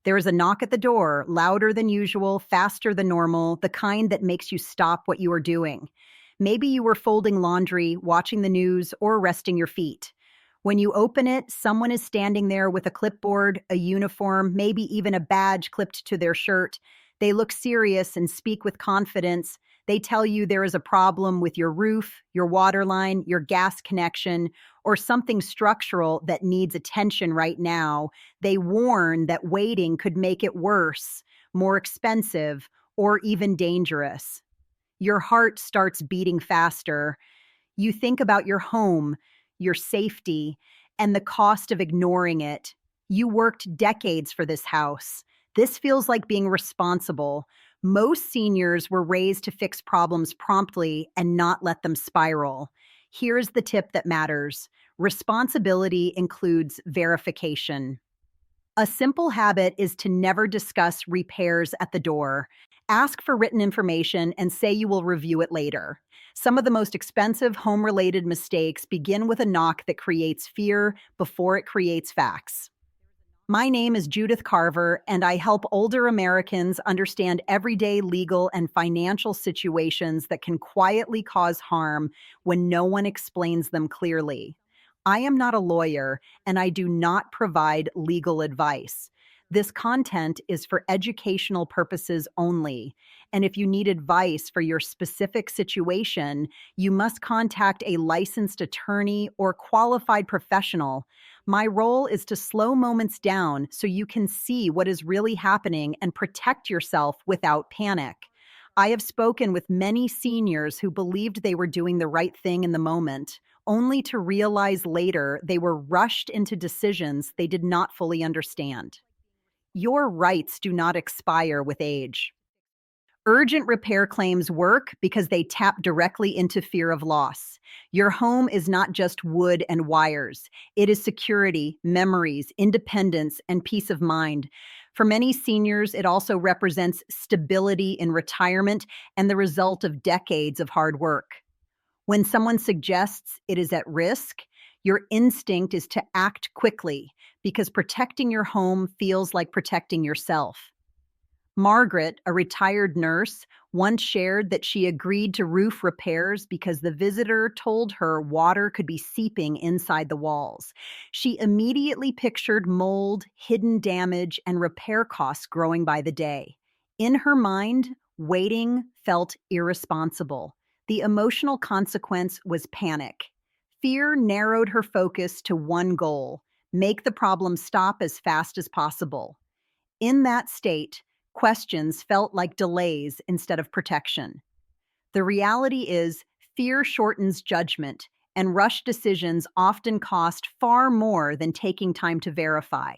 There is a knock at the door, louder than usual, faster than normal, the kind that makes you stop what you are doing. Maybe you were folding laundry, watching the news, or resting your feet. When you open it, someone is standing there with a clipboard, a uniform, maybe even a badge clipped to their shirt. They look serious and speak with confidence. They tell you there is a problem with your roof, your water line, your gas connection, or something structural that needs attention right now. They warn that waiting could make it worse, more expensive, or even dangerous. Your heart starts beating faster. You think about your home, your safety, and the cost of ignoring it. You worked decades for this house. This feels like being responsible. Most seniors were raised to fix problems promptly and not let them spiral. Here's the tip that matters. Responsibility includes verification. A simple habit is to never discuss repairs at the door. Ask for written information and say you will review it later. Some of the most expensive home-related mistakes begin with a knock that creates fear before it creates facts. My name is Judith Carver, and I help older Americans understand everyday legal and financial situations that can quietly cause harm when no one explains them clearly. I am not a lawyer, and I do not provide legal advice. This content is for educational purposes only, and if you need advice for your specific situation, you must contact a licensed attorney or qualified professional. My role is to slow moments down so you can see what is really happening and protect yourself without panic. I have spoken with many seniors who believed they were doing the right thing in the moment, only to realize later they were rushed into decisions they did not fully understand. Your rights do not expire with age. Urgent repair claims work because they tap directly into fear of loss. Your home is not just wood and wires. It is security, memories, independence, and peace of mind. For many seniors, it also represents stability in retirement and the result of decades of hard work. When someone suggests it is at risk, your instinct is to act quickly because protecting your home feels like protecting yourself. Margaret, a retired nurse, once shared that she agreed to roof repairs because the visitor told her water could be seeping inside the walls. She immediately pictured mold, hidden damage, and repair costs growing by the day. In her mind, waiting felt irresponsible. The emotional consequence was panic. Fear narrowed her focus to one goal: make the problem stop as fast as possible. In that state, questions felt like delays instead of protection. The reality is, fear shortens judgment, and rushed decisions often cost far more than taking time to verify.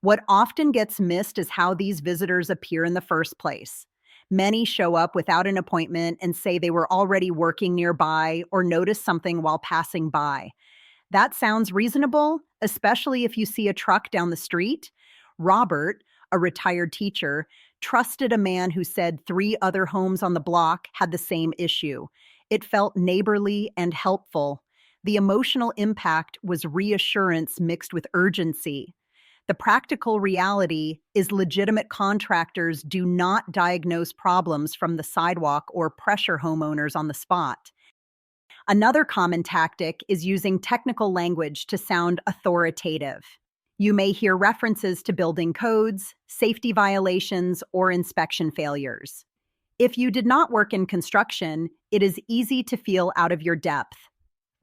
What often gets missed is how these visitors appear in the first place. Many show up without an appointment and say they were already working nearby or noticed something while passing by. That sounds reasonable, especially if you see a truck down the street. Robert, a retired teacher, trusted a man who said 3 other homes on the block had the same issue. It felt neighborly and helpful. The emotional impact was reassurance mixed with urgency. The practical reality is legitimate contractors do not diagnose problems from the sidewalk or pressure homeowners on the spot. Another common tactic is using technical language to sound authoritative. You may hear references to building codes, safety violations, or inspection failures. If you did not work in construction, it is easy to feel out of your depth.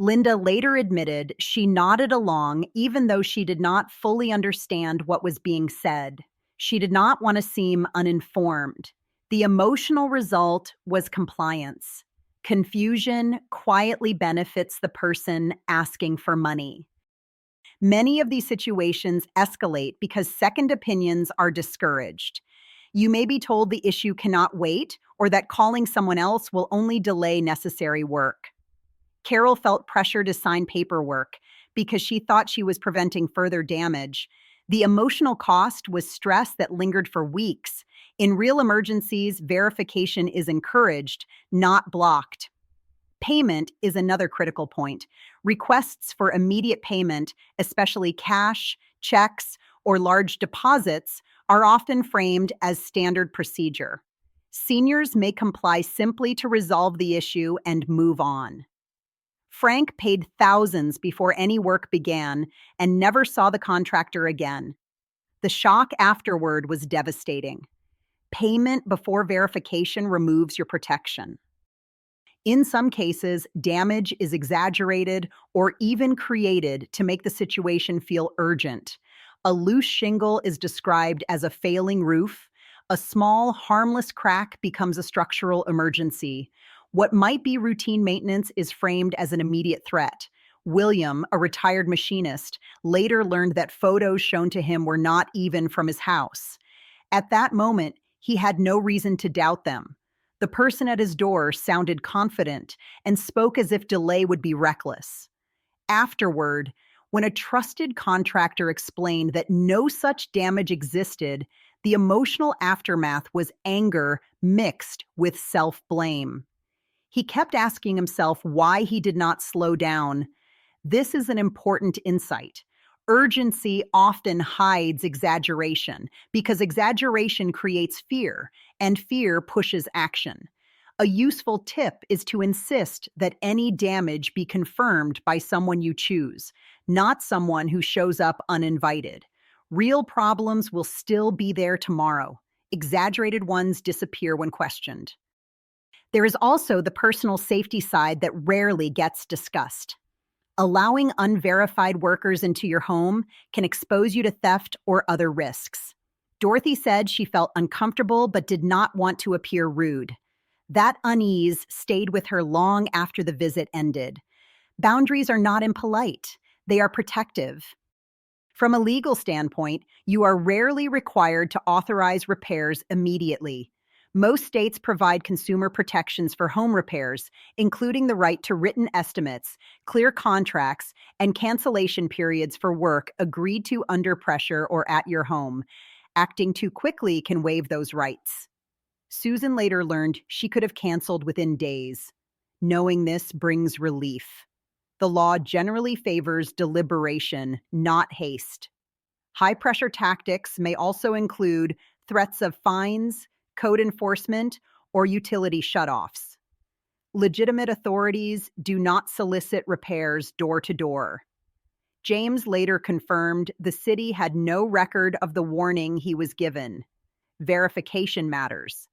Linda later admitted she nodded along even though she did not fully understand what was being said. She did not want to seem uninformed. The emotional result was compliance. Confusion quietly benefits the person asking for money. Many of these situations escalate because second opinions are discouraged. You may be told the issue cannot wait or that calling someone else will only delay necessary work. Carol felt pressure to sign paperwork because she thought she was preventing further damage. The emotional cost was stress that lingered for weeks. In real emergencies, verification is encouraged, not blocked. Payment is another critical point. Requests for immediate payment, especially cash, checks, or large deposits are often framed as standard procedure. Seniors may comply simply to resolve the issue and move on. Frank paid thousands before any work began and never saw the contractor again. The shock afterward was devastating. Payment before verification removes your protection. In some cases, damage is exaggerated or even created to make the situation feel urgent. A loose shingle is described as a failing roof. A small, harmless crack becomes a structural emergency. What might be routine maintenance is framed as an immediate threat. William, a retired machinist, later learned that photos shown to him were not even from his house. At that moment, he had no reason to doubt them. The person at his door sounded confident and spoke as if delay would be reckless. Afterward, when a trusted contractor explained that no such damage existed, the emotional aftermath was anger mixed with self-blame. He kept asking himself why he did not slow down. This is an important insight. Urgency often hides exaggeration because exaggeration creates fear, and fear pushes action. A useful tip is to insist that any damage be confirmed by someone you choose, not someone who shows up uninvited. Real problems will still be there tomorrow. Exaggerated ones disappear when questioned. There is also the personal safety side that rarely gets discussed. Allowing unverified workers into your home can expose you to theft or other risks. Dorothy said she felt uncomfortable but did not want to appear rude. That unease stayed with her long after the visit ended. Boundaries are not impolite, they are protective. From a legal standpoint, you are rarely required to authorize repairs immediately. Most states provide consumer protections for home repairs, including the right to written estimates, clear contracts, and cancellation periods for work agreed to under pressure or at your home. Acting too quickly can waive those rights. Susan later learned she could have canceled within days. Knowing this brings relief. The law generally favors deliberation, not haste. High-pressure tactics may also include threats of fines, code enforcement, or utility shutoffs. Legitimate authorities do not solicit repairs door to door. James later confirmed the city had no record of the warning he was given. Verification matters.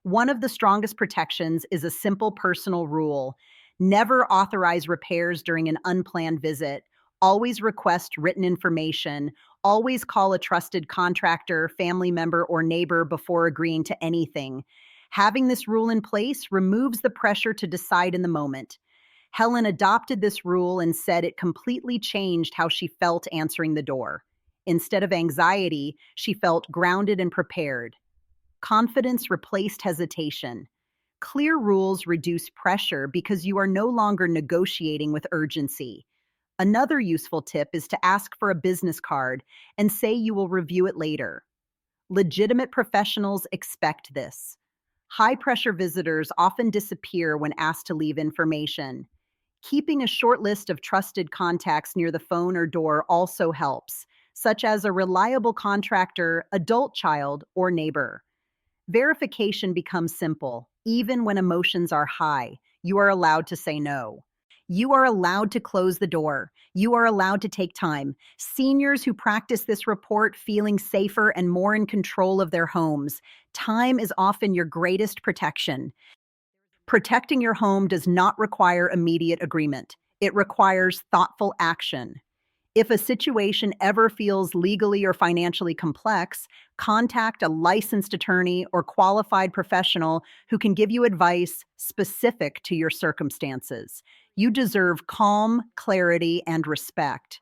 One of the strongest protections is a simple personal rule. Never authorize repairs during an unplanned visit. Always request written information. Always call a trusted contractor, family member, or neighbor before agreeing to anything. Having this rule in place removes the pressure to decide in the moment. Helen adopted this rule and said it completely changed how she felt answering the door. Instead of anxiety, she felt grounded and prepared. Confidence replaced hesitation. Clear rules reduce pressure because you are no longer negotiating with urgency. Another useful tip is to ask for a business card and say you will review it later. Legitimate professionals expect this. High-pressure visitors often disappear when asked to leave information. Keeping a short list of trusted contacts near the phone or door also helps, such as a reliable contractor, adult child, or neighbor. Verification becomes simple. Even when emotions are high, you are allowed to say no. You are allowed to close the door. You are allowed to take time. Seniors who practice this report feeling safer and more in control of their homes. Time is often your greatest protection. Protecting your home does not require immediate agreement. It requires thoughtful action. If a situation ever feels legally or financially complex, contact a licensed attorney or qualified professional who can give you advice specific to your circumstances. You deserve calm, clarity, and respect.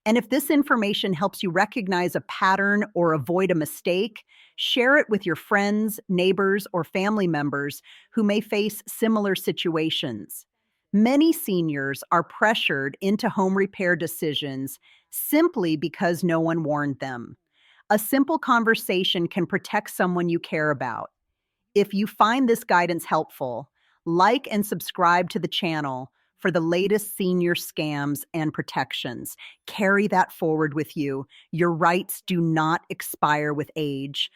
And if this information helps you recognize a pattern or avoid a mistake, share it with your friends, neighbors, or family members who may face similar situations. Many seniors are pressured into home repair decisions simply because no one warned them. A simple conversation can protect someone you care about. If you find this guidance helpful, like and subscribe to the channel for the latest senior scams and protections. Carry that forward with you. Your rights do not expire with age.